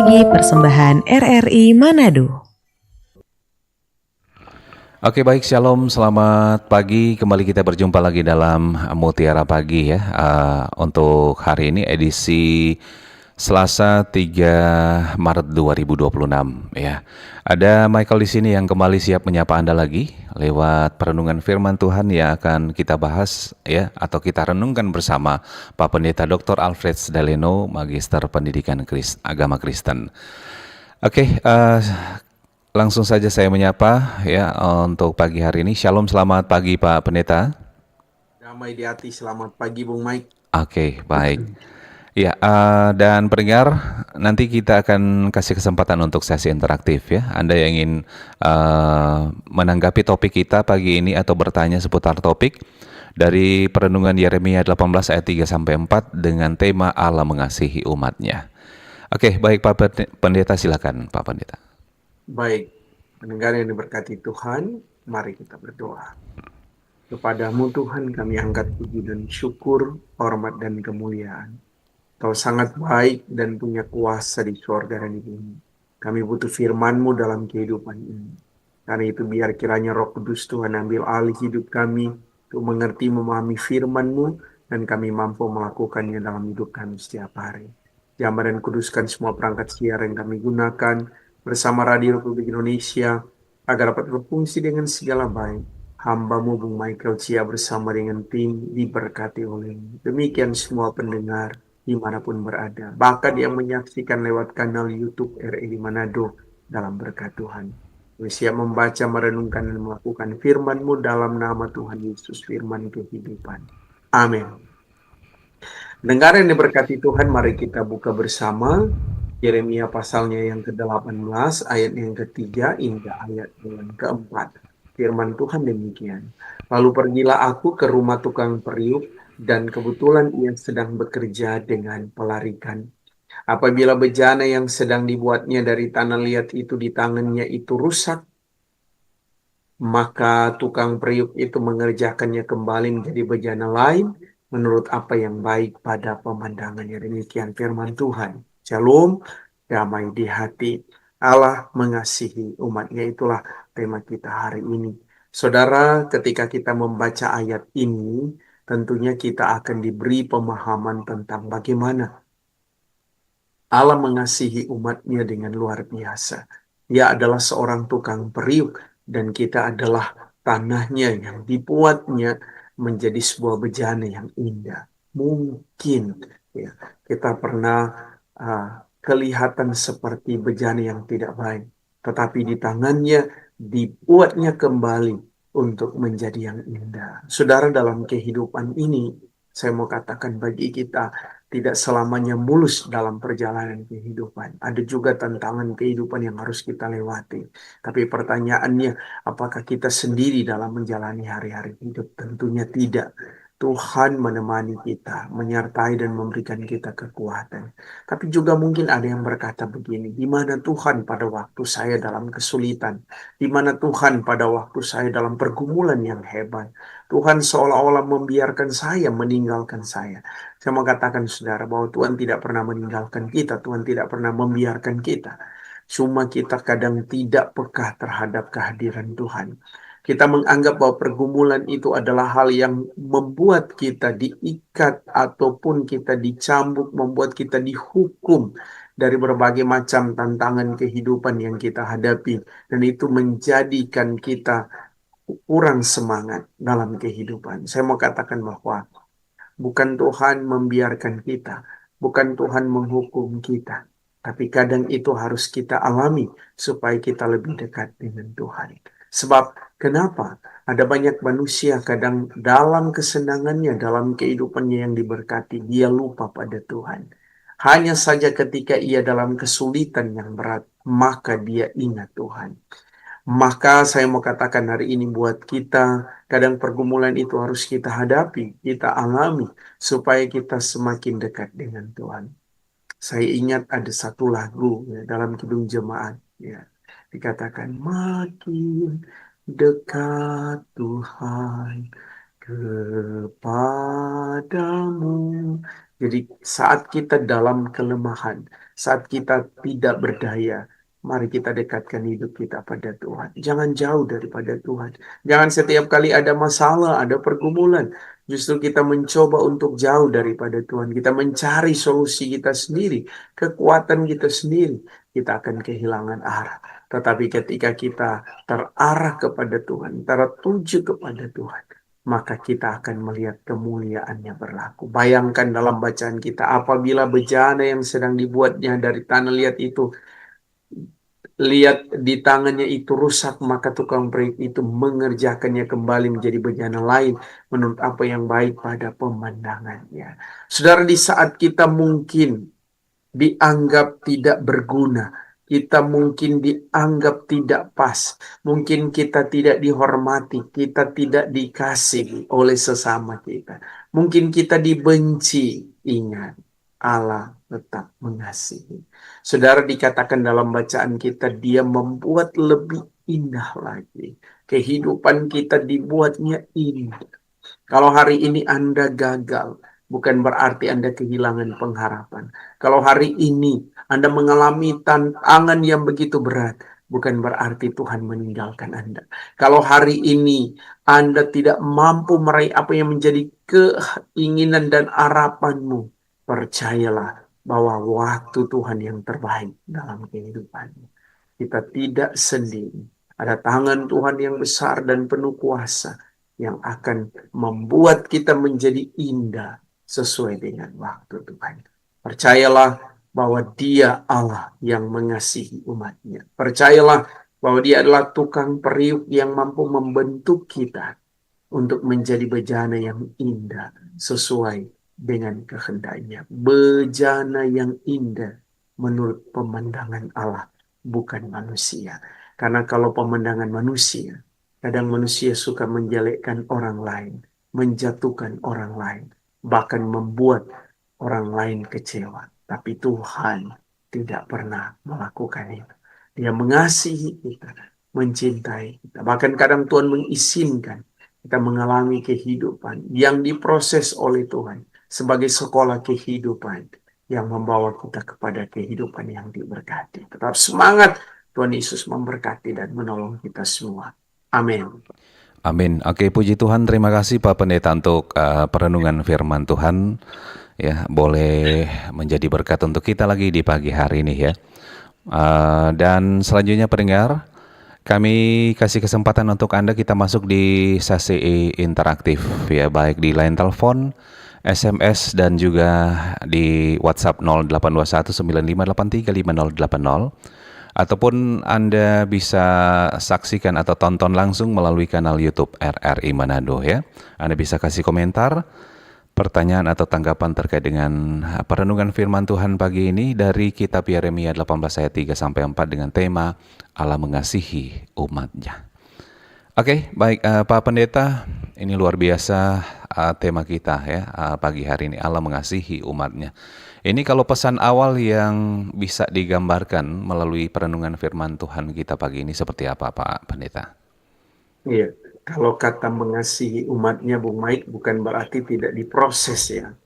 Pagi persembahan RRI Manado. Oke baik, Shalom, selamat pagi. Kembali kita berjumpa lagi dalam Mutiara Pagi ya. Untuk hari ini edisi Selasa 3 Maret 2026 ya. Ada Michael di sini yang kembali siap menyapa Anda lagi lewat perenungan firman Tuhan yang akan kita bahas ya, atau kita renungkan bersama Pak Pendeta Dr. Alfred Daleno, Magister Pendidikan Agama Kristen. Oke, langsung saja saya menyapa ya untuk pagi hari ini. Shalom, selamat pagi Pak Pendeta. Damai di hati, selamat pagi Bung Mike. Oke, baik. Ya, dan pendengar, nanti kita akan kasih kesempatan untuk sesi interaktif ya. Anda yang ingin menanggapi topik kita pagi ini atau bertanya seputar topik dari perenungan Yeremia 18 ayat 3 sampai 4 dengan tema Allah mengasihi umatnya. Oke, baik Pak Pendeta, silakan Pak Pendeta. Baik, pendengar yang diberkati Tuhan, mari kita berdoa. Kepadamu Tuhan kami angkat puji dan syukur, hormat dan kemuliaan. Kau sangat baik dan punya kuasa di surga dan di bumi. Kami butuh firman-Mu dalam kehidupan ini. Karena itu biar kiranya Roh Kudus Tuhan ambil alih hidup kami untuk mengerti, memahami firman-Mu, dan kami mampu melakukannya dalam hidup kami setiap hari. Jamah dan kuduskan semua perangkat siar yang kami gunakan bersama Radio Republik Indonesia agar dapat berfungsi dengan segala baik. Hamba-Mu Bung Michael Chia bersama dengan tim diberkati oleh-Mu. Demikian semua pendengar dimanapun berada, bahkan yang menyaksikan lewat kanal YouTube RRI Manado, dalam berkat Tuhan. Kami siap membaca, merenungkan, dan melakukan firman-Mu dalam nama Tuhan Yesus, firman kehidupan. Amin. Dengar yang diberkati Tuhan, mari kita buka bersama Yeremia pasalnya yang ke-18, ayat yang ketiga hingga ayat yang keempat. Firman Tuhan demikian. Lalu pergilah aku ke rumah tukang periuk, dan kebetulan ia sedang bekerja dengan pelarikan. Apabila bejana yang sedang dibuatnya dari tanah liat itu di tangannya itu rusak, maka tukang periuk itu mengerjakannya kembali menjadi bejana lain menurut apa yang baik pada pemandangannya. Demikian firman Tuhan. Shalom, damai di hati. Allah mengasihi umatnya, itulah tema kita hari ini. Saudara, ketika kita membaca ayat ini, tentunya kita akan diberi pemahaman tentang bagaimana Allah mengasihi umatnya dengan luar biasa. Dia adalah seorang tukang periuk, dan kita adalah tanahnya yang dibuatnya menjadi sebuah bejana yang indah. Mungkin ya, kita pernah kelihatan seperti bejana yang tidak baik, tetapi di tangannya dibuatnya kembali untuk menjadi yang indah. Saudara, dalam kehidupan ini, saya mau katakan bagi kita, tidak selamanya mulus dalam perjalanan kehidupan. Ada juga tantangan kehidupan yang harus kita lewati. Tapi pertanyaannya, apakah kita sendiri dalam menjalani hari-hari hidup? Tentunya tidak. Tuhan menemani kita, menyertai dan memberikan kita kekuatan. Tapi juga mungkin ada yang berkata begini, di mana Tuhan pada waktu saya dalam kesulitan? Di mana Tuhan pada waktu saya dalam pergumulan yang hebat? Tuhan seolah-olah membiarkan saya, meninggalkan saya. Saya mau katakan saudara bahwa Tuhan tidak pernah meninggalkan kita, Tuhan tidak pernah membiarkan kita. Cuma kita kadang tidak peka terhadap kehadiran Tuhan. Kita menganggap bahwa pergumulan itu adalah hal yang membuat kita diikat ataupun kita dicambuk, membuat kita dihukum dari berbagai macam tantangan kehidupan yang kita hadapi. Dan itu menjadikan kita kurang semangat dalam kehidupan. Saya mau katakan bahwa bukan Tuhan membiarkan kita, bukan Tuhan menghukum kita, tapi kadang itu harus kita alami supaya kita lebih dekat dengan Tuhan. Sebab kenapa? Ada banyak manusia kadang dalam kesenangannya, dalam kehidupannya yang diberkati, dia lupa pada Tuhan. Hanya saja ketika ia dalam kesulitan yang berat, maka dia ingat Tuhan. Maka saya mau katakan hari ini buat kita, kadang pergumulan itu harus kita hadapi, kita alami, supaya kita semakin dekat dengan Tuhan. Saya ingat ada satu lagu ya, dalam Kidung Jemaat, ya, dikatakan makin dekat Tuhan kepadamu. Jadi saat kita dalam kelemahan, saat kita tidak berdaya, mari kita dekatkan hidup kita pada Tuhan. Jangan jauh daripada Tuhan. Jangan setiap kali ada masalah, ada pergumulan, justru kita mencoba untuk jauh daripada Tuhan. Kita mencari solusi kita sendiri, kekuatan kita sendiri. Kita akan kehilangan arah. Tetapi ketika kita terarah kepada Tuhan, tertuju kepada Tuhan, maka kita akan melihat kemuliaannya berlaku. Bayangkan dalam bacaan kita, apabila bejana yang sedang dibuatnya dari tanah liat itu, lihat di tangannya itu rusak, maka tukang proyek itu mengerjakannya kembali menjadi bejana lain menurut apa yang baik pada pemandangannya. Saudara, di saat kita mungkin dianggap tidak berguna, kita mungkin dianggap tidak pas, mungkin kita tidak dihormati, kita tidak dikasihi oleh sesama kita, mungkin kita dibenci. Ingat, Allah tetap mengasihi. Saudara, dikatakan dalam bacaan kita, Dia membuat lebih indah lagi. Kehidupan kita dibuatnya indah. Kalau hari ini Anda gagal, bukan berarti Anda kehilangan pengharapan. Kalau hari ini Anda mengalami tantangan yang begitu berat, bukan berarti Tuhan meninggalkan Anda. Kalau hari ini Anda tidak mampu meraih apa yang menjadi keinginan dan harapanmu, percayalah bahwa waktu Tuhan yang terbaik dalam kehidupanmu. Kita tidak sendiri. Ada tangan Tuhan yang besar dan penuh kuasa yang akan membuat kita menjadi indah sesuai dengan waktu Tuhan. Percayalah bahwa Dia Allah yang mengasihi umatnya. Percayalah bahwa Dia adalah tukang periuk yang mampu membentuk kita untuk menjadi bejana yang indah sesuai dengan kehendaknya. Bejana yang indah menurut pemandangan Allah, bukan manusia. Karena kalau pemandangan manusia, kadang manusia suka menjelekkan orang lain, menjatuhkan orang lain, bahkan membuat orang lain kecewa. Tapi Tuhan tidak pernah melakukan itu. Dia mengasihi kita, mencintai kita. Bahkan kadang Tuhan mengizinkan kita mengalami kehidupan yang diproses oleh Tuhan sebagai sekolah kehidupan yang membawa kita kepada kehidupan yang diberkati. Tetap semangat, Tuhan Yesus memberkati dan menolong kita semua. Amin. Amin. Oke, puji Tuhan. Terima kasih Pak Pendeta untuk perenungan firman Tuhan. Ya, boleh menjadi berkat untuk kita lagi di pagi hari ini ya. Dan selanjutnya pendengar, kami kasih kesempatan untuk Anda, kita masuk di sesi interaktif ya, baik di line telepon, SMS, dan juga di WhatsApp 082195835080, ataupun Anda bisa saksikan atau tonton langsung melalui kanal YouTube RRI Manado ya. Anda bisa kasih komentar, pertanyaan atau tanggapan terkait dengan perenungan firman Tuhan pagi ini dari kitab Yeremia 18 ayat 3-4 dengan tema Allah mengasihi umatnya. Oke, baik Pak Pendeta, ini luar biasa tema kita ya pagi hari ini, Allah mengasihi umatnya. Ini kalau pesan awal yang bisa digambarkan melalui perenungan firman Tuhan kita pagi ini seperti apa Pak Pendeta? Iya, kalau kata mengasihi umatnya, Bung Mike, bukan berarti tidak diproses ya.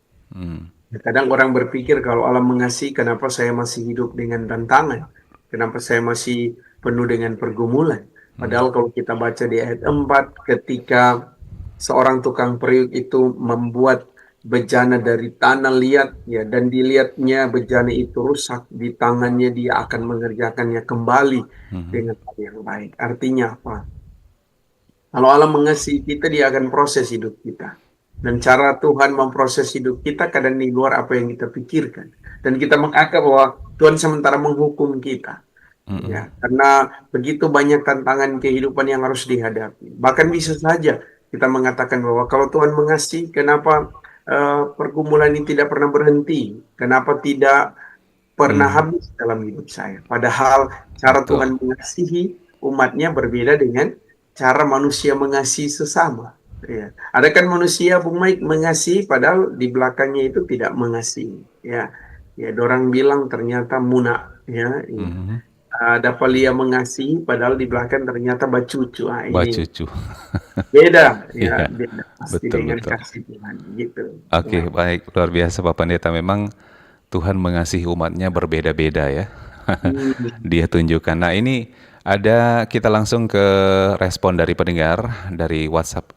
Kadang orang berpikir kalau Allah mengasihi, kenapa saya masih hidup dengan tantangan? Kenapa saya masih penuh dengan pergumulan? Padahal kalau kita baca di ayat 4, ketika seorang tukang periuk itu membuat bejana dari tanah liat ya, dan dilihatnya bejana itu rusak, di tangannya dia akan mengerjakannya kembali dengan hal yang baik. Artinya apa? Kalau Allah mengasihi kita, Dia akan proses hidup kita. Dan cara Tuhan memproses hidup kita kadang di luar apa yang kita pikirkan. Dan kita menganggap bahwa Tuhan sementara menghukum kita. Ya, karena begitu banyak tantangan kehidupan yang harus dihadapi. Bahkan bisa saja kita mengatakan bahwa kalau Tuhan mengasihi, kenapa pergumulan ini tidak pernah berhenti? Kenapa tidak pernah habis dalam hidup saya? Padahal cara Tuhan mengasihi umatnya berbeda dengan cara manusia mengasihi sesama. Ya. Ada kan manusia, Bung Mike, mengasihi padahal di belakangnya itu tidak mengasihi. Ya, ya, orang bilang ternyata munak. Ya, ya. Ada Palia mengasihi padahal di belakang ternyata bacucu. Ini Bacucu. beda, ya, beda pasti betul, dengan betul. kasih Tuhan. Gitu. Oke, baik, luar biasa Pak Pendeta. Memang Tuhan mengasihi umatnya berbeda-beda ya. Hmm. Dia tunjukkan. Nah ini kita langsung ke respon dari pendengar dari WhatsApp.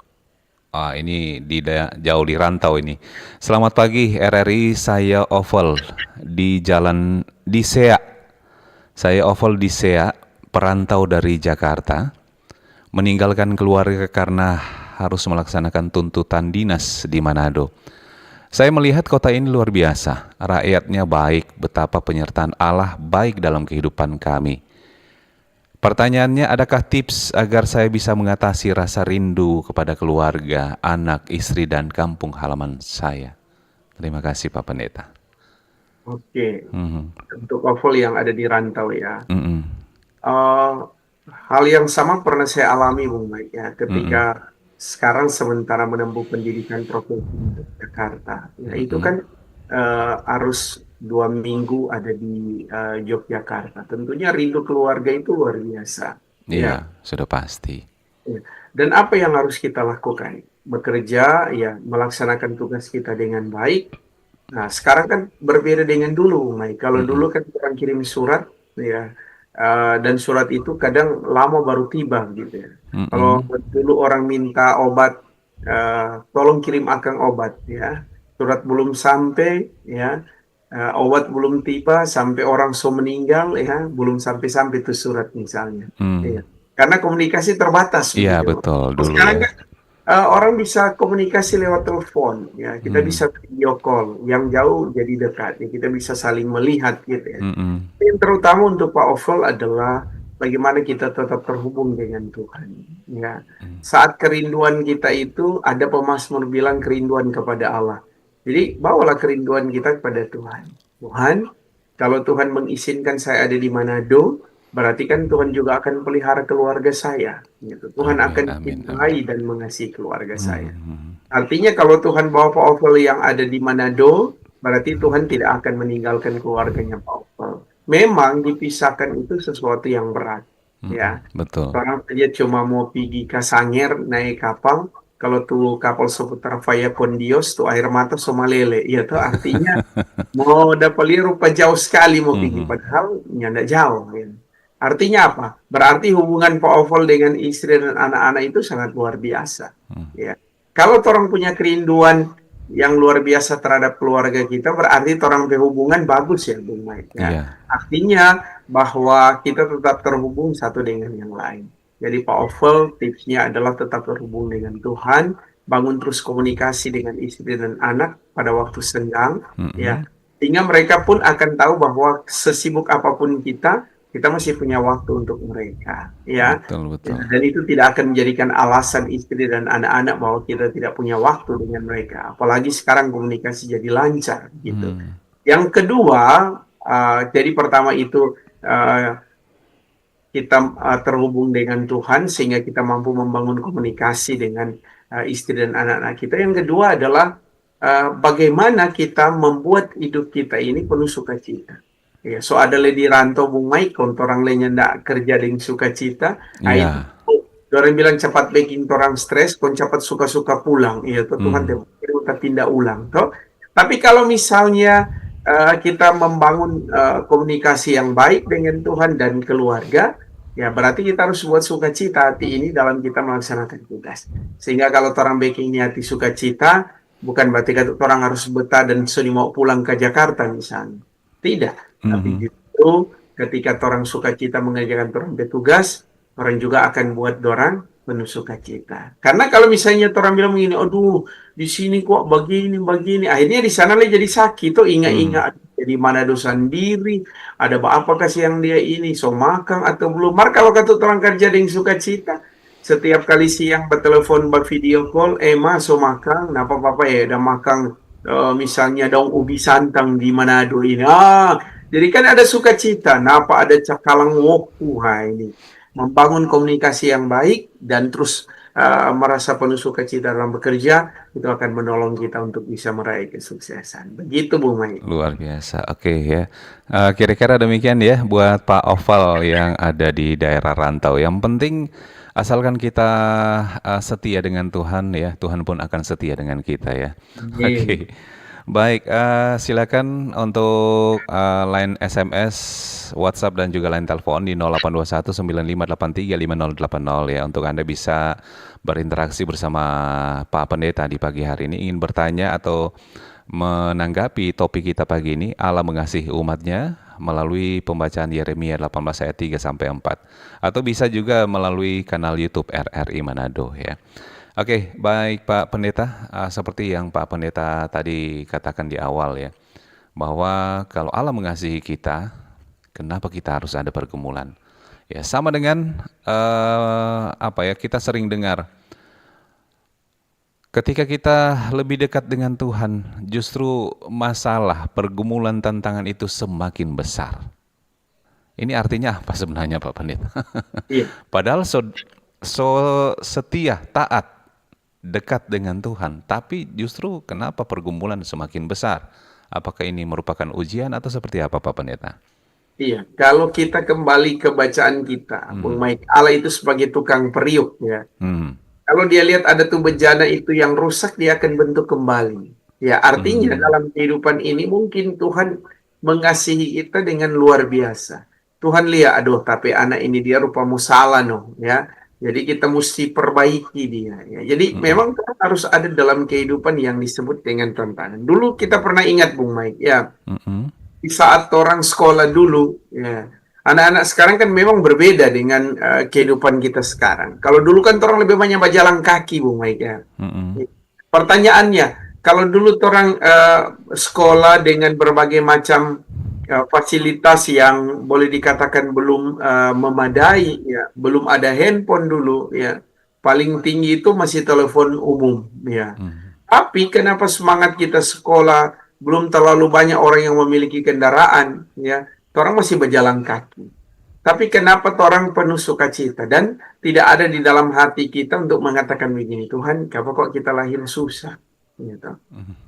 Ini jauh di rantau ini. Selamat pagi RRI, saya Oval di Jalan di Sea. Saya Oval di Sea, perantau dari Jakarta, meninggalkan keluarga karena harus melaksanakan tuntutan dinas di Manado. Saya melihat kota ini luar biasa, rakyatnya baik, betapa penyertaan Allah baik dalam kehidupan kami. Pertanyaannya, adakah tips agar saya bisa mengatasi rasa rindu kepada keluarga, anak, istri, dan kampung halaman saya? Terima kasih Pak Pendeta. Oke, Mhm, untuk oval yang ada di rantau ya. mhm, Eh, Hal yang sama pernah saya alami, Bung Mike, ya, mhm, ketika sekarang sementara menempuh pendidikan profesi di Jakarta. Ya, itu mhm. kan harus 2 minggu ada di Yogyakarta. Tentunya rindu keluarga itu luar biasa. Iya, Ya, sudah pasti. ya. Dan apa yang harus kita lakukan? Bekerja, ya, melaksanakan tugas kita dengan baik. Nah, sekarang kan berbeda dengan dulu, Mai. Kalau dulu Mhm, kan orang kirim surat, ya, dan surat itu kadang lama baru tiba, gitu ya. Kalau mhm, dulu orang minta obat, tolong kirim akang obat, ya. Surat belum sampai, ya, obat belum tiba, sampai orang so meninggal, ya, belum sampai-sampai itu surat misalnya. hmm. Ya. Karena komunikasi terbatas Iya begitu. betul dulu Sekarang ya. kan orang bisa komunikasi lewat telepon, ya. Kita Hmm, bisa video call, yang jauh jadi dekat, ya. Kita bisa saling melihat, gitu ya. mhm, Yang terutama untuk Pak Ovel adalah bagaimana kita tetap terhubung dengan Tuhan. Ya, saat kerinduan kita itu ada pemazmur bilang kerinduan kepada Allah. Jadi bawalah kerinduan kita kepada Tuhan. Tuhan, kalau Tuhan mengizinkan saya ada di Manado, berarti kan Tuhan juga akan pelihara keluarga saya. Gitu. Tuhan amin, akan amin, amin. cintai dan mengasihi keluarga saya. Mhm, Artinya kalau Tuhan bawa Pak Ovel yang ada di Manado, berarti Tuhan tidak akan meninggalkan keluarganya Pak Ovel. Memang dipisahkan itu sesuatu yang berat, mhm, ya. betul. Orang dia cuma mau pergi ke Sangir naik kapal, kalau tuh kapal seputar Faya Pondios tuh air mata sama lele, ya tuh artinya mau dapat lihat rupa jauh sekali mau pergi, Mhm, padahal nyanda jauh. Ya. Artinya apa? Berarti hubungan Pak Ovel dengan istri dan anak-anak itu sangat luar biasa. Ya. Kalau orang punya kerinduan yang luar biasa terhadap keluarga kita, berarti orang berhubungan bagus ya, Bung Mike. Ya. iya, Artinya bahwa kita tetap terhubung satu dengan yang lain. Jadi Pak Ovel tipsnya adalah tetap terhubung dengan Tuhan, bangun terus komunikasi dengan istri dan anak pada waktu senggang, ya, mhm, sehingga mereka pun akan tahu bahwa sesibuk apapun kita masih punya waktu untuk mereka, ya. betul, Ya, betul. dan itu tidak akan menjadikan alasan istri dan anak-anak bahwa kita tidak punya waktu dengan mereka. Apalagi sekarang komunikasi jadi lancar, gitu. Hmm, Yang kedua, jadi pertama itu kita terhubung dengan Tuhan sehingga kita mampu membangun komunikasi dengan istri dan anak-anak kita. Yang kedua adalah bagaimana kita membuat hidup kita ini penuh sukacita. Ya, so ada di rantau Bung Mai, orang lainnya ndak kerja dengan sukacita. Nah, itu iya, orang bilang cepat bikin orang stres, kon cepat suka-suka pulang. Iya, tuh Tuhan hmm, kita tindak ulang. Toh. Tapi kalau misalnya kita membangun komunikasi yang baik dengan Tuhan dan keluarga, ya berarti kita harus buat sukacita hati ini dalam kita melaksanakan tugas. Sehingga kalau orang bikin hati sukacita, bukan berarti orang harus betah dan sudah mau pulang ke Jakarta misalnya. Tidak. Tapi mhm, justru ketika orang sukacita mengerjakan orang bertugas, orang juga akan buat orang penuh sukacita. Karena kalau misalnya orang bilang begini, aduh di sini kok begini, akhirnya di sana lah jadi sakit. Tuh mhm, ingat-ingat jadi mana dosa sendiri, ada apa kasih yang dia ini, so makan atau belum. Mar kalau kata orang kerja dengan sukacita, setiap kali siang bertelepon, bervideo call, so makan, napa apa ya, udah makan misalnya daun ubi santang di Manado ini. Jadi kan ada sukacita, napa ada cakalang woku, ini. Membangun komunikasi yang baik dan terus merasa penuh sukacita dalam bekerja, itu akan menolong kita untuk bisa meraih kesuksesan. Begitu, Bu Mai. luar biasa. Oke ya. Kira-kira demikian ya buat Pak Oval yang ada di daerah rantau. Yang penting asalkan kita setia dengan Tuhan ya, Tuhan pun akan setia dengan kita ya. Amin. Oke. Baik, silakan untuk line SMS, WhatsApp dan juga line telepon di 0821 9583 5080 ya, untuk Anda bisa berinteraksi bersama Pak Pendeta di pagi hari ini, ingin bertanya atau menanggapi topik kita pagi ini, Allah mengasihi umatnya, melalui pembacaan Yeremia 18 ayat 3 sampai 4, atau bisa juga melalui kanal YouTube RRI Manado ya. Oke, baik Pak Pendeta, seperti yang Pak Pendeta tadi katakan di awal ya, bahwa kalau Allah mengasihi kita, kenapa kita harus ada pergumulan? Ya, sama dengan kita sering dengar, ketika kita lebih dekat dengan Tuhan, justru masalah, pergumulan, tantangan itu semakin besar. Ini artinya apa sebenarnya Pak Pendeta? Iya, Padahal setia, taat, dekat dengan Tuhan, tapi justru kenapa pergumulan semakin besar? Apakah ini merupakan ujian atau seperti apa Pak Pendeta? iya. Kalau kita kembali ke bacaan kita, Bung Mike, Allah itu sebagai tukang periuk ya. Hmm. Kalau dia lihat ada tuh bejana itu yang rusak, dia akan bentuk kembali. Ya, artinya dalam kehidupan ini mungkin Tuhan mengasihi kita dengan luar biasa. Tuhan lihat, aduh, tapi anak ini dia rupamu salah noh, ya. Jadi kita mesti perbaiki dia. Ya. Jadi memang Tuhan harus ada dalam kehidupan yang disebut dengan tantangan. Dulu kita pernah ingat, Bung Mike, ya, di saat orang sekolah dulu, ya. Anak-anak sekarang kan memang berbeda dengan kehidupan kita sekarang. Kalau dulu kan orang lebih banyak berjalan kaki, Bung Mike ya. Pertanyaannya, kalau dulu orang sekolah dengan berbagai macam fasilitas yang boleh dikatakan belum memadai, ya, belum ada handphone dulu, ya, paling tinggi itu masih telepon umum, ya. Tapi kenapa semangat kita sekolah belum terlalu banyak orang yang memiliki kendaraan, ya, orang masih berjalan kaki. Tapi kenapa orang penuh sukacita dan tidak ada di dalam hati kita untuk mengatakan begini, Tuhan, kenapa kok kita lahir susah, gitu.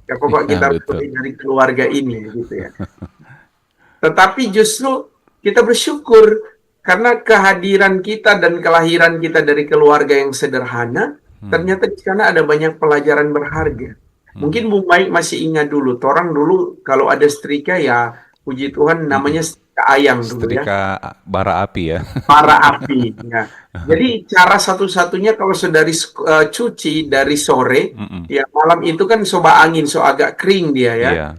Kenapa kok Ya, kita betul. dari keluarga ini, gitu ya. Tetapi justru kita bersyukur karena kehadiran kita dan kelahiran kita dari keluarga yang sederhana, ternyata di sana ada banyak pelajaran berharga. Mungkin Bung Mike masih ingat dulu, orang dulu kalau ada setrika ya, puji Tuhan namanya setrika ayang dulu ya, Setrika bara api ya. bara api. Ya. Jadi cara satu-satunya kalau saudari cuci dari sore, ya malam itu kan soba angin, so agak kering dia ya. Iya.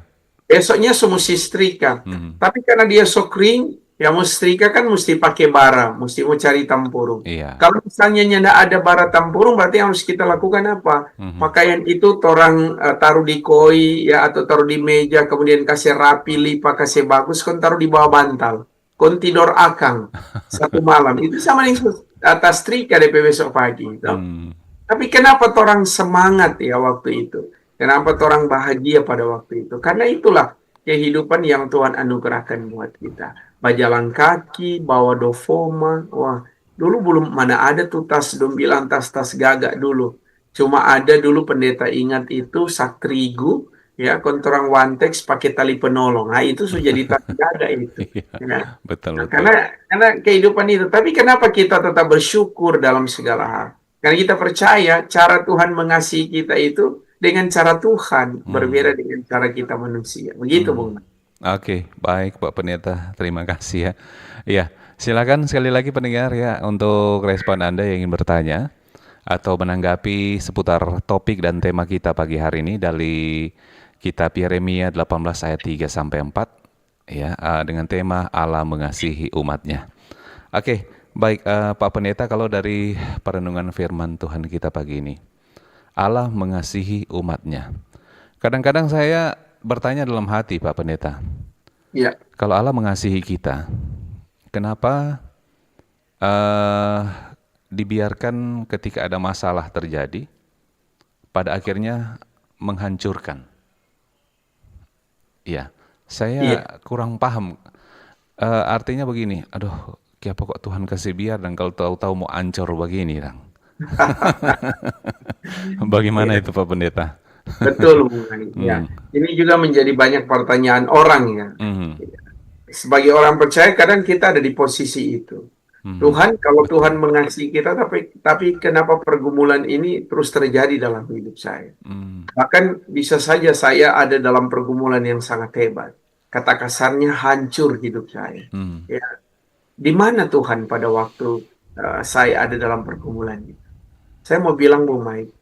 Besoknya mesti setrika. Tapi karena dia so kering, ya mau setrika kan mesti pakai bara, mesti mau cari tempurung. Iya. Kalau misalnya tidak ada bara tempurung, berarti yang harus kita lakukan apa? Pakaian itu orang taruh di koi, ya, atau taruh di meja, kemudian kasih rapi, lipat, kasih bagus, kon taruh di bawah bantal. Kon tidur akang satu malam. Itu sama dengan atas setrika DP besok pagi. Gitu. Tapi kenapa orang semangat ya waktu itu? Kenapa orang bahagia pada waktu itu? Karena itulah kehidupan yang Tuhan anugerahkan buat kita. Berjalan kaki, bawa dofoma. Wah, dulu belum mana ada tuh tas, dong bilang tas-tas gagak dulu. Cuma ada dulu pendeta ingat itu sak terigu, ya, kontrang wantex pakai tali penolong. Nah, itu sudah jadi tas gagak itu. Ya. Betul, Nah, betul. karena kehidupan itu. Tapi kenapa kita tetap bersyukur dalam segala hal? Karena kita percaya cara Tuhan mengasihi kita itu dengan cara Tuhan berbeda dengan cara kita manusia. Begitu, Bung. Oke, baik Pak Pendeta, terima kasih ya. Iya, silakan sekali lagi pendengar ya untuk respon Anda yang ingin bertanya atau menanggapi seputar topik dan tema kita pagi hari ini dari kitab Yeremia 18 ayat 3 sampai 4 ya, dengan tema Allah mengasihi umatnya. Oke, baik Pak Pendeta, kalau dari perenungan firman Tuhan kita pagi ini, Allah mengasihi umatnya. Kadang-kadang saya bertanya dalam hati Pak Pendeta, Ya, kalau Allah mengasihi kita, kenapa dibiarkan ketika ada masalah terjadi, pada akhirnya menghancurkan? Ya, saya iya. kurang paham. Artinya begini, aduh, kenapa kok Tuhan kasih biar dan kalau tahu-tahu mau ancur begini, Rang. Bagaimana Iya, itu Pak Pendeta? betul, Bung. Ya. Ini juga menjadi banyak pertanyaan orang ya. Mhm. Sebagai orang percaya kadang kita ada di posisi itu. Tuhan, kalau Tuhan mengasihi kita, tapi kenapa pergumulan ini terus terjadi dalam hidup saya? Bahkan bisa saja saya ada dalam pergumulan yang sangat hebat. Kata kasarnya hancur hidup saya. Ya, di mana Tuhan pada waktu saya ada dalam pergumulan itu? Saya mau bilang, Bung Mike,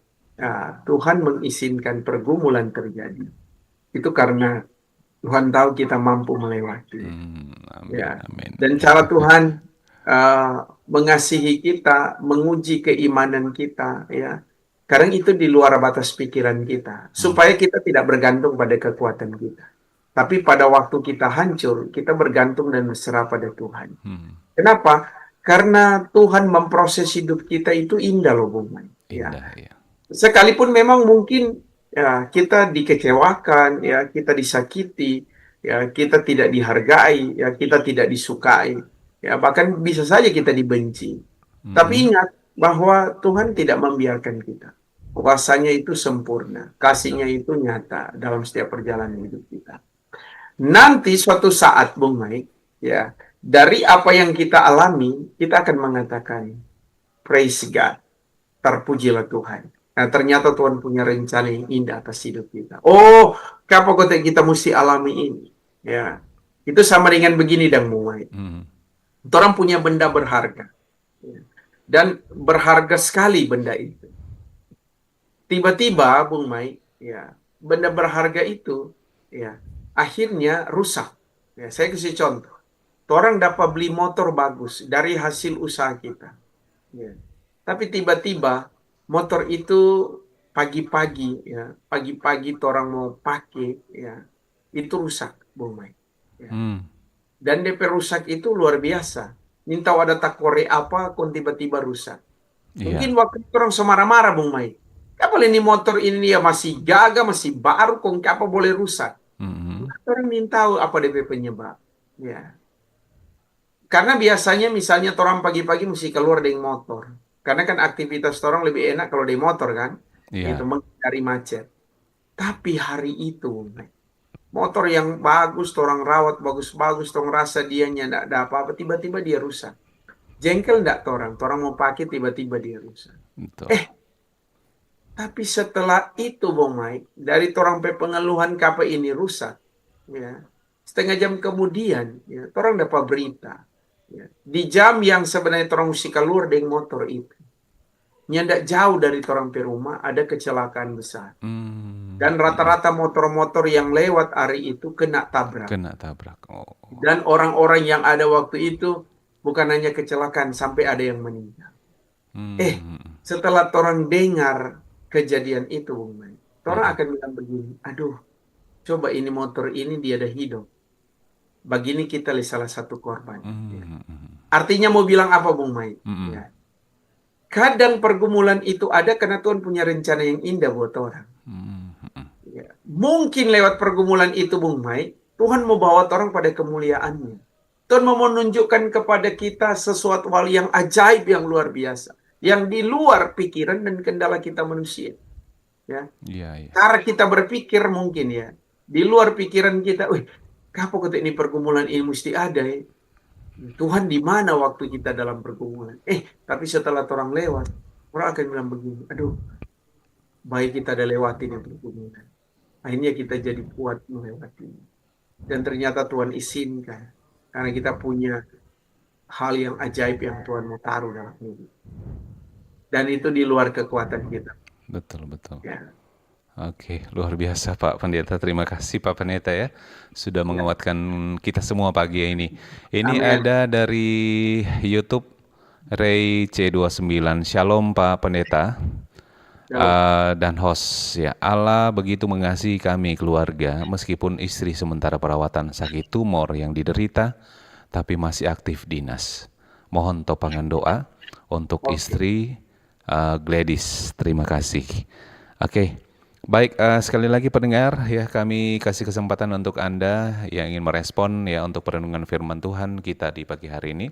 Tuhan mengizinkan pergumulan terjadi. Itu karena Tuhan tahu kita mampu melewati. Amin, Ya. amin. Dan cara Tuhan mengasihi kita, menguji keimanan kita, ya. Kadang itu di luar batas pikiran kita, supaya kita tidak bergantung pada kekuatan kita. Tapi pada waktu kita hancur, kita bergantung dan berserah pada Tuhan. Kenapa? Karena Tuhan memproses hidup kita itu indah loh, Bung Mai. Ya. Indah, ya. Sekalipun memang mungkin ya kita dikecewakan, ya kita disakiti, ya kita tidak dihargai, ya kita tidak disukai, ya bahkan bisa saja kita dibenci. Tapi ingat bahwa Tuhan tidak membiarkan kita. Kuasanya itu sempurna, kasihnya itu nyata dalam setiap perjalanan hidup kita. Nanti suatu saat, Bung Mike, ya dari apa yang kita alami, kita akan mengatakan, praise God, terpujilah Tuhan. Nah, ternyata Tuhan punya rencana yang indah atas hidup kita. Oh, kenapa kita mesti alami ini? Ya, itu sama dengan begini, Dang Mumai. Orang punya benda berharga, ya. Dan berharga sekali benda itu. Tiba-tiba, Bung Mai, ya, benda berharga itu, ya, akhirnya rusak. Ya, saya kasih contoh. Orang dapat beli motor bagus dari hasil usaha kita. Ya. Tapi tiba-tiba motor itu pagi-pagi, ya, pagi-pagi orang mau pakai, ya, itu rusak, Bung Mai. Ya. Dan DP rusak itu luar biasa. Minta ada takore apa, kon tiba-tiba rusak. Mungkin waktu itu orang semarah-marah, Bung Mai. Kapal ini motor ini ya masih gagah, masih baru, kok apa boleh rusak? Orang minta tahu apa DP penyebab. Ya. Karena biasanya misalnya orang pagi-pagi mesti keluar dengan motor. Karena kan aktivitas orang lebih enak kalau di motor kan. Itu menghindari macet. Tapi hari itu, motor yang bagus, orang rawat bagus-bagus, orang rasa dianya tidak ada apa-apa, tiba-tiba dia rusak. Jengkel enggak orang mau pakai tiba-tiba dia rusak. Betul. Tapi setelah itu, Bung Mike, dari orang pengeluhan kapal ini rusak, ya, setengah jam kemudian, ya, orang dapat berita. Ya, di jam yang sebenarnya orang mesti keluar dengan motor itu, nyandak jauh dari orang pe rumah ada kecelakaan besar. Dan rata-rata motor-motor yang lewat hari itu kena tabrak. Oh. Dan orang-orang yang ada waktu itu bukan hanya kecelakaan, sampai ada yang meninggal. Setelah orang dengar kejadian itu, orang akan bilang begini, aduh, coba ini motor ini dia ada hidup. Begini kita salah satu korban. Artinya mau bilang apa, Bung Mai? Ya. Kadang pergumulan itu ada karena Tuhan punya rencana yang indah buat orang. Ya. Mungkin lewat pergumulan itu, Bung Mai, Tuhan mau bawa orang pada kemuliaannya. Tuhan mau menunjukkan kepada kita sesuatu hal yang ajaib, yang luar biasa. Yang di luar pikiran dan kendala kita manusia. Ya. Cara kita berpikir mungkin ya. Di luar pikiran kita, kenapa ini pergumulan ini mesti ada ya? Tuhan di mana waktu kita dalam pergumulan? Tapi setelah orang lewat, orang akan bilang begini, aduh, baik kita ada lewatin yang pergumulan. Akhirnya kita jadi kuat melewatinya. Dan ternyata Tuhan izinkan. Karena kita punya hal yang ajaib yang Tuhan mau taruh dalam hidup. Dan itu di luar kekuatan kita. Betul. Ya. Oke, luar biasa Pak Pendeta. Terima kasih Pak Pendeta ya, sudah menguatkan kita semua pagi ini. Ini Amin. ada dari YouTube Ray C29. Shalom Pak Pendeta. Dan host ya, Allah begitu mengasihi kami keluarga, meskipun istri sementara perawatan sakit tumor yang diderita, tapi masih aktif dinas. Mohon topangan doa untuk istri Gladys. Terima kasih. Oke. Baik, sekali lagi pendengar ya, kami kasih kesempatan untuk Anda yang ingin merespon ya untuk perenungan firman Tuhan kita di pagi hari ini.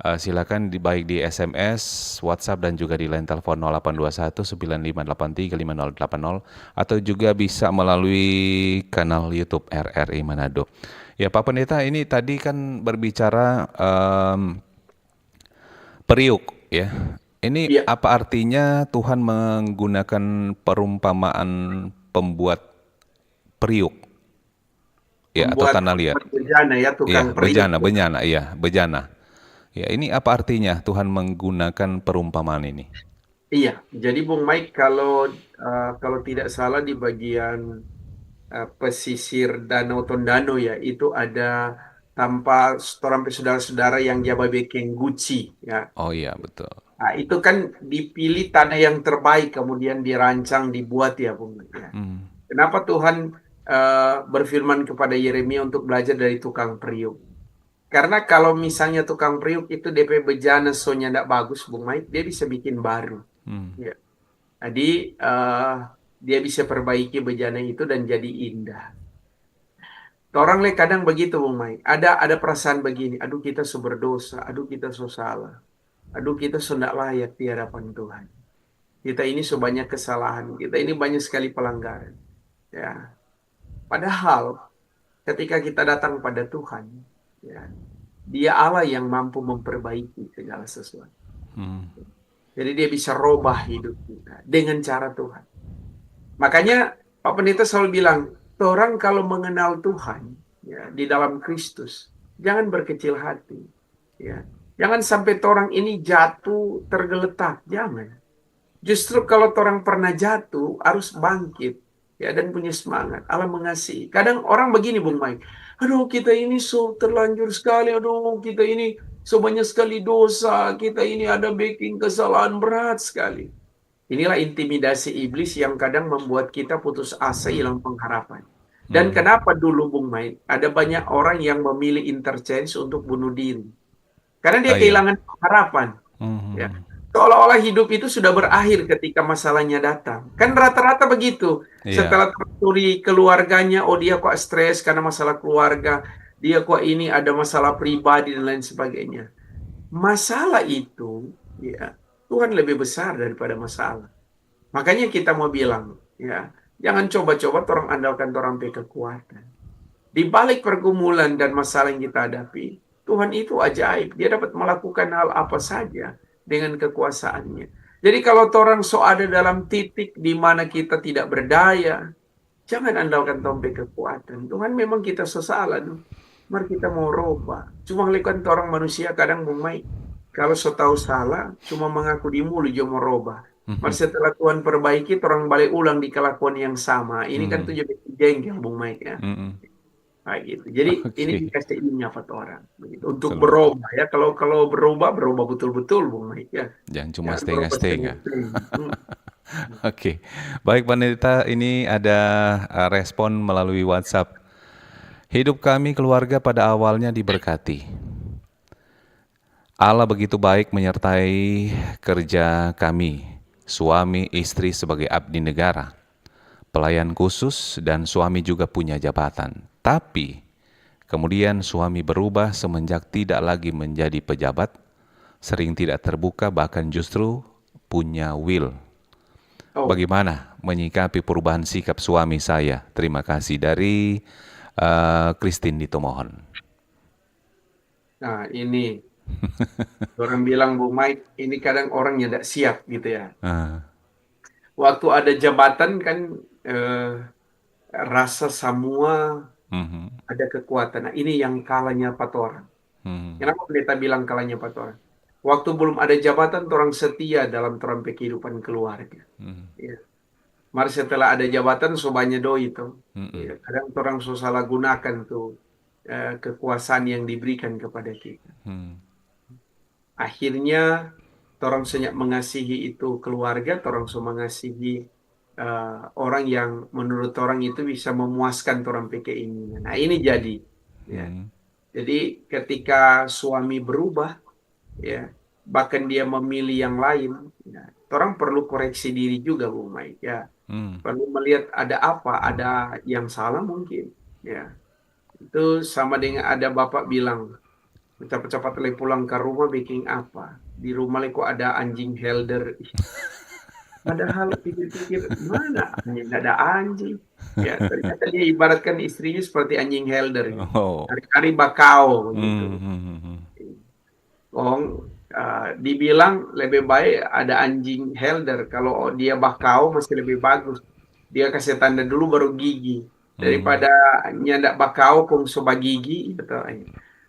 Silakan baik di SMS, WhatsApp dan juga di line telepon 0821 9583 5080 atau juga bisa melalui kanal YouTube RRI Manado. Ya Pak Pendeta, ini tadi kan berbicara Periuk ya. Ini Iya, apa artinya Tuhan menggunakan perumpamaan pembuat periuk ya atau membuat tanah liat? bejana ya, tukang Iya, periuk. bejana, benyana, iya, bejana. Ya, ini apa artinya Tuhan menggunakan perumpamaan ini? Iya, jadi Bung Mike kalau tidak salah di bagian pesisir Danau Tondano ya, itu ada tanpa sampai saudara-saudara yang Jababekeng Gucci ya. Oh iya, betul. Nah, itu kan dipilih tanah yang terbaik kemudian dirancang dibuat ya Bung Mike ya. Hmm. Kenapa Tuhan berfirman kepada Yeremia untuk belajar dari tukang periuk? Karena kalau misalnya tukang periuk itu DP bejana sonya tidak bagus Bung Mike, dia bisa bikin baru. Hmm. Ya. Jadi dia bisa perbaiki bejana itu dan jadi indah. Orang le kadang begitu, Bung Mai. Ada perasaan begini, aduh kita so berdosa, aduh kita so salah, aduh kita so tidak layak di hadapan Tuhan. Kita ini so banyak kesalahan, kita ini banyak sekali pelanggaran. Ya, padahal ketika kita datang pada Tuhan, ya, Dia Allah yang mampu memperbaiki segala sesuatu. Hmm. Jadi Dia bisa robah hidup kita dengan cara Tuhan. Makanya Pak Pendeta selalu bilang, orang kalau mengenal Tuhan ya, di dalam Kristus, jangan berkecil hati. Ya. Jangan sampai orang ini jatuh tergeletak, jangan. Justru kalau orang pernah jatuh, harus bangkit ya dan punya semangat. Allah mengasihi. Kadang orang begini, Bung Mike. Aduh, kita ini so terlanjur sekali. Aduh, kita ini so banyak sekali dosa. Kita ini ada baking kesalahan berat sekali. Inilah intimidasi iblis yang kadang membuat kita putus asa, hilang pengharapan. Dan Hmm. kenapa dulu Bung Main, ada banyak orang yang memilih interchange untuk bunuh diri. Karena dia Ah iya. kehilangan pengharapan. Ya. Hmm. Seolah-olah hidup itu sudah berakhir ketika masalahnya datang. Kan rata-rata begitu. Iya. Setelah terturi keluarganya, oh dia kok stres karena masalah keluarga. Dia kok ini ada masalah pribadi dan lain sebagainya. Masalah itu, ya, Tuhan lebih besar daripada masalah. Makanya kita mau bilang, ya, jangan coba-coba orang andalkan orang pe kekuatan. Di balik pergumulan dan masalah yang kita hadapi, Tuhan itu ajaib. Dia dapat melakukan hal apa saja dengan kekuasaannya. Jadi kalau orang so ada dalam titik di mana kita tidak berdaya, jangan andalkan tompe kekuatan. Tuhan memang kita sesalah. Mari kita mau roba. Cuma lakukan orang manusia kadang memai. Kalau so tahu salah, cuma mengaku di mulut dia mau roba. Mari setelah Tuhan perbaiki, orang balik ulang di kelakuan yang sama. Ini kan tuh Hmm. jadi jengkel, Bung Mike ya. Hmm. Nah, gitu. Jadi ini Oke. dikasih ilmunya buat orang. Begitu. Untuk Betul betul. berubah ya. Kalau berubah, berubah betul-betul, Bung Mike ya. Jangan cuma Jangan berubah setengah-setengah. setengah-setengah. Oke. Baik Pendeta, ini ada respon melalui WhatsApp. Hidup kami keluarga pada awalnya diberkati. Allah begitu baik menyertai kerja kami, suami istri sebagai abdi negara, pelayan khusus dan suami juga punya jabatan. Tapi kemudian suami berubah semenjak tidak lagi menjadi pejabat, sering tidak terbuka bahkan justru punya will. Oh, Bagaimana menyikapi perubahan sikap suami saya? Terima kasih dari Christine Ditomohon. nah ini orang bilang Bung Mike, ini kadang orang yang tidak siap gitu ya. Ah, Waktu ada jabatan kan eh, rasa semua mhm, ada kekuatan. Nah, ini yang kalahnya empat orang. mhm, Kenapa pendeta bilang kalahnya empat orang? Waktu belum ada jabatan, orang setia dalam terang kehidupan keluarga. mhm, Ya. Mari setelah ada jabatan, so banyak doi itu. mhm, Ya. Kadang orang so salah gunakan tuh kekuasaan yang diberikan kepada kita. mhm, Akhirnya, orang banyak mengasihi itu keluarga, orang so mengasihi orang yang menurut orang itu bisa memuaskan orang keinginan. Nah, ini jadi. Ya. mhm, Jadi ketika suami berubah, ya, bahkan dia memilih yang lain, ya, orang perlu koreksi diri juga, Bu Mai. Ya, mhm. perlu melihat ada apa, ada yang salah mungkin. Ya, itu sama dengan ada bapak bilang, cepat-cepat le pulang ke rumah bikin apa? Di rumah le kok ada anjing helder. Ih, padahal pikir-pikir mana anjing nggak ada anjing. Ya, ternyata dia ibaratkan istrinya seperti anjing helder. Oh, Hari-hari bakau begitu. mhm, mhm, Kong dibilang lebih baik ada anjing helder. Kalau dia bakau masih lebih bagus. Dia kasih tanda dulu baru gigi. Hmm. Daripada nyandak bakau kong soba gigi gitu.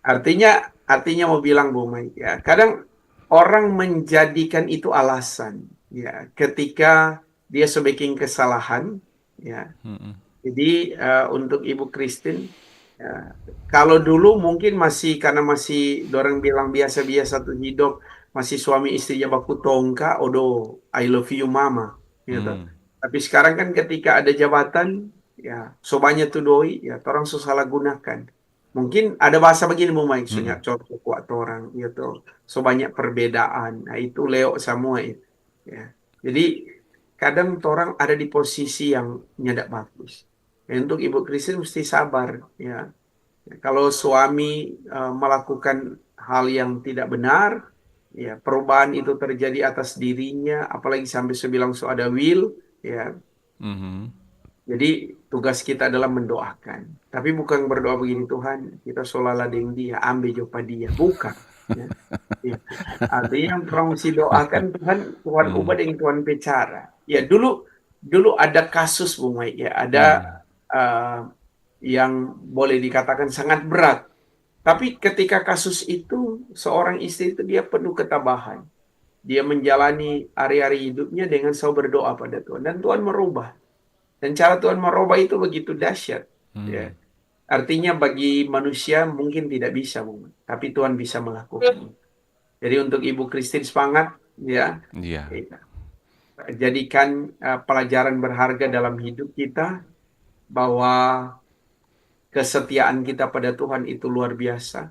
Artinya mau bilang Bu Mai ya, kadang orang menjadikan itu alasan ya ketika dia sebagai kesalahan ya. Hmm. Jadi untuk Ibu Christine, ya, kalau dulu mungkin masih karena masih orang bilang biasa-biasa tuh hidup, masih suami istri baku tongka, odo I love you mama, gitu. Hmm. Tapi sekarang kan ketika ada jabatan, ya sobanya tuh doi, ya orang salah gunakan. Mungkin ada bahasa begini mau main, Hmm. sunyak cocok kuat orang, gitu. So banyak perbedaan, nah itu Leo semua itu. Ya. Jadi kadang orang ada di posisi yang nyadak bagus. Ya, untuk Ibu Christine mesti sabar ya. Kalau suami melakukan hal yang tidak benar, ya perubahan itu terjadi atas dirinya, apalagi sampai sebilang so ada will, ya. Hmm. Jadi tugas kita adalah mendoakan. Tapi bukan berdoa begini Tuhan, kita solala dengan dia, ambil jopa dia, bukan. Ya. Ya. Artinya yang orang mesti doakan Tuhan, Tuhan ubah Hmm. dengan Tuhan bicara. Ya dulu dulu ada kasus Bu Mai, ya ada Hmm. uh, yang boleh dikatakan sangat berat. Tapi ketika kasus itu seorang istri itu dia penuh ketabahan. Dia menjalani hari-hari hidupnya dengan selalu berdoa pada Tuhan dan Tuhan merubah. Dan cara Tuhan merubah itu begitu dahsyat. Ya. Hmm. Artinya bagi manusia mungkin tidak bisa, Bu Mai, tapi Tuhan bisa melakukan. Jadi untuk Ibu Christine semangat ya. Iya. Jadikan pelajaran berharga dalam hidup kita bahwa kesetiaan kita pada Tuhan itu luar biasa.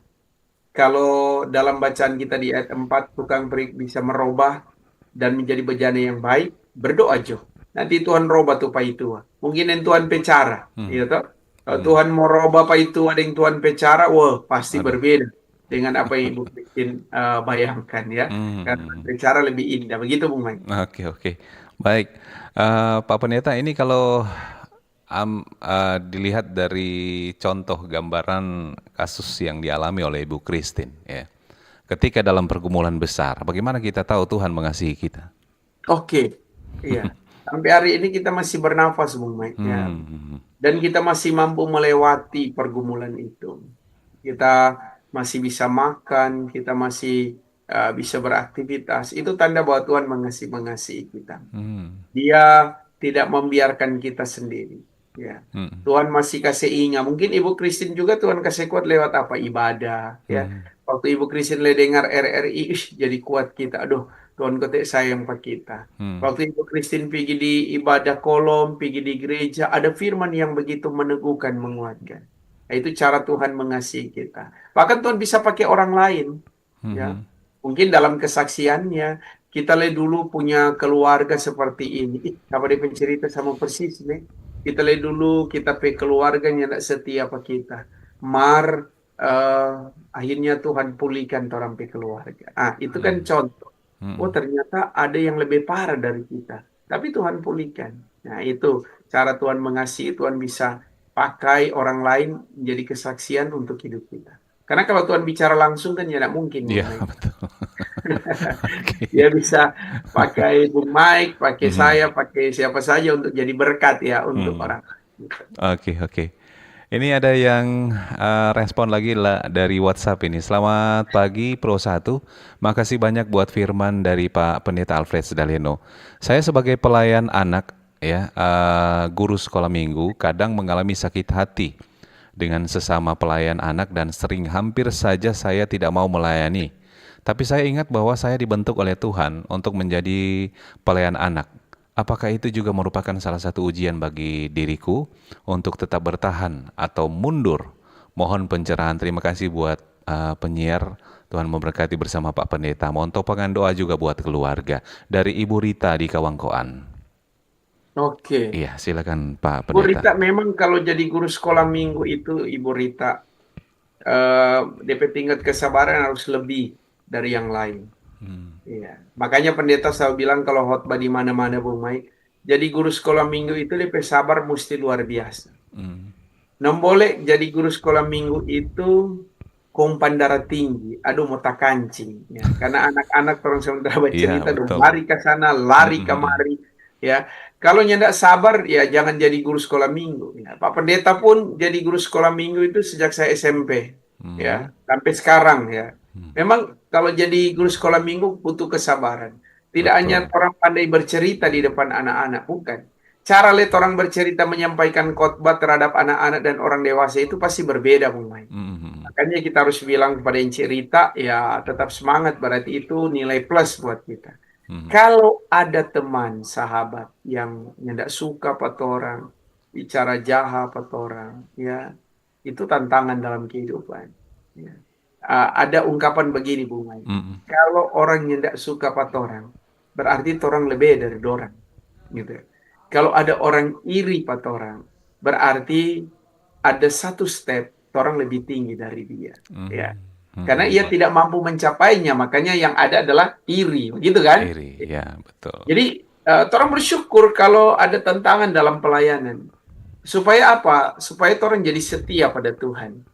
Kalau dalam bacaan kita di ayat 4 tukang perik bisa merubah dan menjadi bejana yang baik, berdoa Jo. Nanti Tuhan robah tuh pa itu. Mungkin yang Tuhan pecara, Hmm. ya toh. Kalau Hmm. Tuhan mau robah pa itu ada yang Tuhan pecara, wah pasti Aduh. berbeda dengan apa yang Ibu bikin bayangkan ya. Karena Hmm. pecara lebih indah. Begitu Bung Mai. Oke, oke. Baik. Pak Pendeta, ini kalau dilihat dari contoh gambaran kasus yang dialami oleh Ibu Christine, ya. Ketika dalam pergumulan besar, bagaimana kita tahu Tuhan mengasihi kita? Oke, iya. Sampai hari ini kita masih bernafas, Bung Mike, ya. Hmm. Dan kita masih mampu melewati pergumulan itu. Kita masih bisa makan, kita masih bisa beraktivitas. Itu tanda bahwa Tuhan mengasihi kita. Hmm. Dia tidak membiarkan kita sendiri. Ya, Hmm. Tuhan masih kasih ingat. Mungkin Ibu Christine juga Tuhan kasih kuat lewat apa? Ibadah. Ya, Hmm. waktu Ibu Christine le dengar RRI, jadi kuat kita. Aduh, Tuhan kotek sayang pak kita. Hmm. Waktu Ibu Christine pergi di ibadah kolom, pergi di gereja, ada firman yang begitu meneguhkan, menguatkan. Nah, itu cara Tuhan mengasihi kita. Bahkan Tuhan bisa pakai orang lain. Ya, Hmm. mungkin dalam kesaksiannya kita dulu punya keluarga seperti ini. Apa dia pencerita sama persis nih. Kita dulu kita pe keluarganya tidak setia apa kita. Eh, akhirnya Tuhan pulihkan orang pe keluarga. Ah, itu kan contoh. Oh, Hmm. ternyata ada yang lebih parah dari kita. Tapi Tuhan pulihkan. Nah, itu cara Tuhan mengasihi. Tuhan bisa pakai orang lain menjadi kesaksian untuk hidup kita. Karena kalau Tuhan bicara langsung kan ya tidak mungkin, Bung Iya, Mike. betul. Oke. Dia bisa pakai Bung Mike, pakai Mhm. saya, pakai siapa saja untuk jadi berkat ya untuk Hmm. orang. Oke, oke. Ini ada yang respon lagi lah dari WhatsApp ini. Selamat pagi Pro 1. Makasih banyak buat firman dari Pak Pendeta Alfred Sedaleno. Saya sebagai pelayan anak ya, guru sekolah minggu kadang mengalami sakit hati dengan sesama pelayan anak dan sering hampir saja saya tidak mau melayani. Tapi saya ingat bahwa saya dibentuk oleh Tuhan untuk menjadi pelayan anak. Apakah itu juga merupakan salah satu ujian bagi diriku untuk tetap bertahan atau mundur? Mohon pencerahan. Terima kasih buat penyiar. Tuhan memberkati bersama Pak Pendeta. Mohon topangan doa juga buat keluarga. Dari Ibu Rita di Kawangkoan. Oke. Iya, silakan Pak Bu Pendeta. Rita memang kalau jadi guru sekolah minggu itu Ibu Rita DP tingkat kesabaran harus lebih dari yang lain. Iya. Makanya pendeta selalu bilang kalau khotbah di mana-mana Bung Mike, jadi guru sekolah minggu itu DP sabar mesti luar biasa. Hmm. Non boleh jadi guru sekolah minggu itu kong pandara tinggi, aduh mau tak kancing, ya. Karena anak-anak orang sementara Iya, bercerita, dong betul. lari ke sana, lari Mm-mm. kemari, ya. Kalau nyendak sabar, ya jangan jadi guru sekolah minggu. Ya. Pak Pendeta pun jadi guru sekolah minggu itu sejak saya SMP, ya, Mhm. sampai sekarang, ya. Memang kalau jadi guru sekolah minggu butuh kesabaran. Tidak hanya Betul. orang pandai bercerita di depan anak-anak, bukan. Cara lihat orang bercerita menyampaikan khotbah terhadap anak-anak dan orang dewasa itu pasti berbeda, Bung Mai. Mhm. Makanya kita harus bilang kepada yang cerita, ya tetap semangat, berarti itu nilai plus buat kita. Mhm. Kalau ada teman, sahabat yang tidak suka pada orang, bicara jahat pada orang, ya itu tantangan dalam kehidupan. Ya. Ada ungkapan begini, Bung Mai. Mhm. Kalau orang yang tidak suka pada orang, berarti itu orang lebih dari orang. Gitu. Kalau ada orang iri pada orang, berarti ada satu step orang lebih tinggi dari dia, ya. Mhm. Karena ia Mhm. tidak mampu mencapainya, makanya yang ada adalah iri, begitu kan? Iri, ya betul. Jadi orang bersyukur kalau ada tantangan dalam pelayanan. Supaya apa? Supaya orang jadi setia pada Tuhan.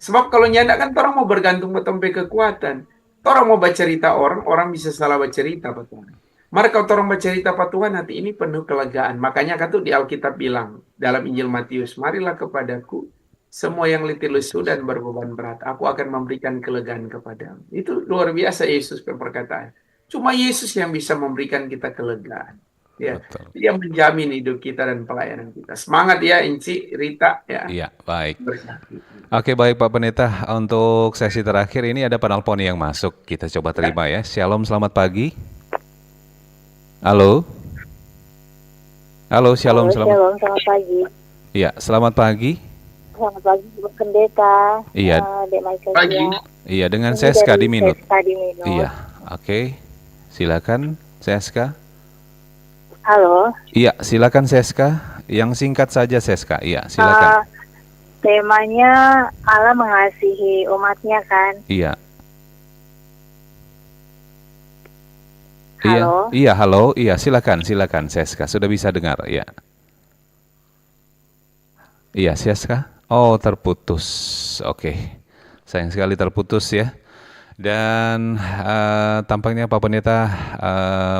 Sebab kalau nyanda kan orang mau bergantung pada kekuatan. Orang mau bercerita orang, orang bisa salah bercerita pada Tuhan. Maka kalau orang bercerita pada Tuhan, hati ini penuh kelegaan. Makanya kan tuh di Alkitab bilang dalam Injil Matius, marilah kepadaku semua yang letih lesu dan berbeban berat. Aku akan memberikan kelegaan kepadamu. Itu luar biasa Yesus perkataan. Cuma Yesus yang bisa memberikan kita kelegaan. Ya, Betul. dia menjamin hidup kita dan pelayanan kita. Semangat ya, Inci, Rita, ya. Iya, baik. Bersatu. Oke, baik Pak Pendeta. Untuk sesi terakhir ini ada penelpon yang masuk. Kita coba terima ya. Shalom, selamat pagi. Halo. Halo, shalom, Halo, selamat. Shalom, selamat pagi. Iya, selamat pagi. Selamat pagi, Pak Pendeta. Iya, Dek Michael Pagi. ya. iya dengan Ini Seska dari di Minut. Seska di Minut. Iya, oke. Silakan Seska. Halo. Iya, silakan Seska. Yang singkat saja Seska. Iya, silakan. Temanya Allah mengasihi umatnya kan? Iya. Halo. Iya, halo. Iya, silakan Seska. Sudah bisa dengar, iya. Iya, Seska. Oh, terputus. Oke. Sayang sekali terputus ya. Dan tampaknya Pak Pendeta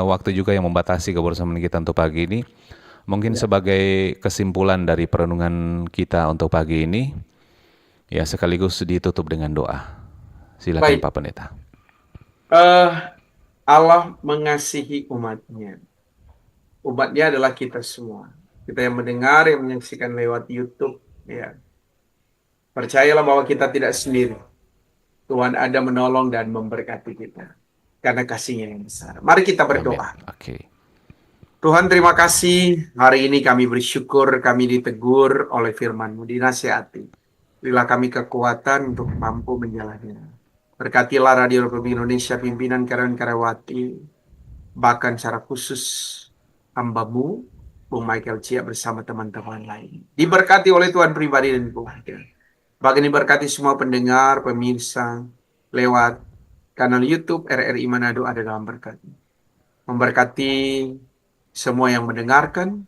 waktu juga yang membatasi kebersamaan kita untuk pagi ini. Mungkin sebagai kesimpulan dari perenungan kita untuk pagi ini, ya sekaligus ditutup dengan doa. Silakan Baik. Pak Pendeta. Allah mengasihi umatnya. Umatnya adalah kita semua. Kita yang mendengar, yang menyaksikan lewat YouTube, ya. Percayalah bahwa kita tidak sendiri. Tuhan ada menolong dan memberkati kita. Karena kasih-Nya yang besar. Mari kita berdoa. Amin. Oke. Tuhan, terima kasih. Hari ini kami bersyukur, kami ditegur oleh firman-Mu, dinasihati. Berilah kami kekuatan untuk mampu menjalaninya. Berkatilah Radio Republik Indonesia, pimpinan karyawan-karyawati, bahkan secara khusus hamba-Mu, Bung Michael Cia bersama teman-teman lain. Diberkati oleh Tuhan pribadi dan keluarga. Bahkan diberkati semua pendengar, pemirsa, lewat kanal YouTube RRI Manado ada dalam berkat. Memberkati semua yang mendengarkan,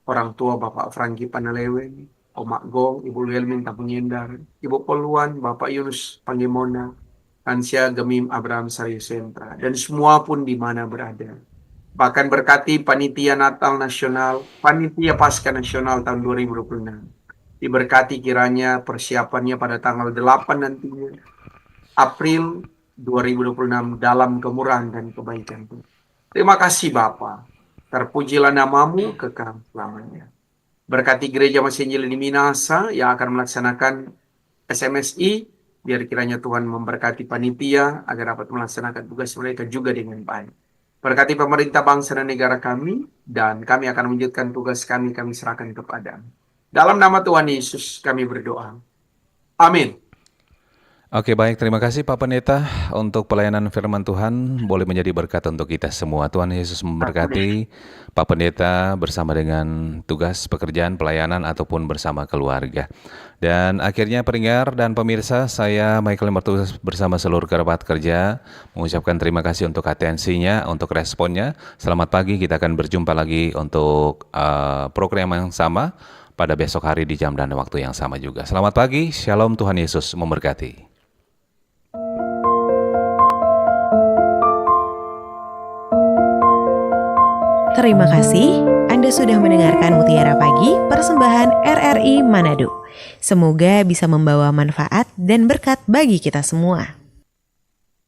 orang tua Bapak Franky Panalewen, Omak Gong, Ibu Lelmin Tapunyendar, Ibu Poluan, Bapak Yunus Pangemona, Ansia Gemim Abraham Saryo Sentra, dan semua pun di mana berada. Bahkan berkati Panitia Natal Nasional, Panitia Pasca Nasional tahun 2026. Diberkati kiranya persiapannya pada tanggal 8 nantinya, April 2026 dalam kemurahan dan kebaikan. Terima kasih Bapa. Terpujilah namamu kekal selamanya. Berkati gereja Masih Injil di Minasa yang akan melaksanakan SMSI, biar kiranya Tuhan memberkati panitia agar dapat melaksanakan tugas mereka juga dengan baik. Berkati pemerintah bangsa dan negara kami, dan kami akan melanjutkan tugas kami serahkan kepada-Mu. Dalam nama Tuhan Yesus kami berdoa. Amin. Oke, baik, terima kasih Pak Pendeta untuk pelayanan firman Tuhan, boleh menjadi berkat untuk kita semua. Tuhan Yesus memberkati Pak Pendeta bersama dengan tugas pekerjaan pelayanan ataupun bersama keluarga. Dan akhirnya pendengar dan pemirsa, saya Michael Mertus bersama seluruh kerabat kerja mengucapkan terima kasih untuk atensinya, untuk responnya. Selamat pagi, kita akan berjumpa lagi untuk program yang sama pada besok hari di jam dan waktu yang sama juga. Selamat pagi, Shalom, Tuhan Yesus memberkati. Terima kasih Anda sudah mendengarkan Mutiara Pagi persembahan RRI Manado. Semoga bisa membawa manfaat dan berkat bagi kita semua.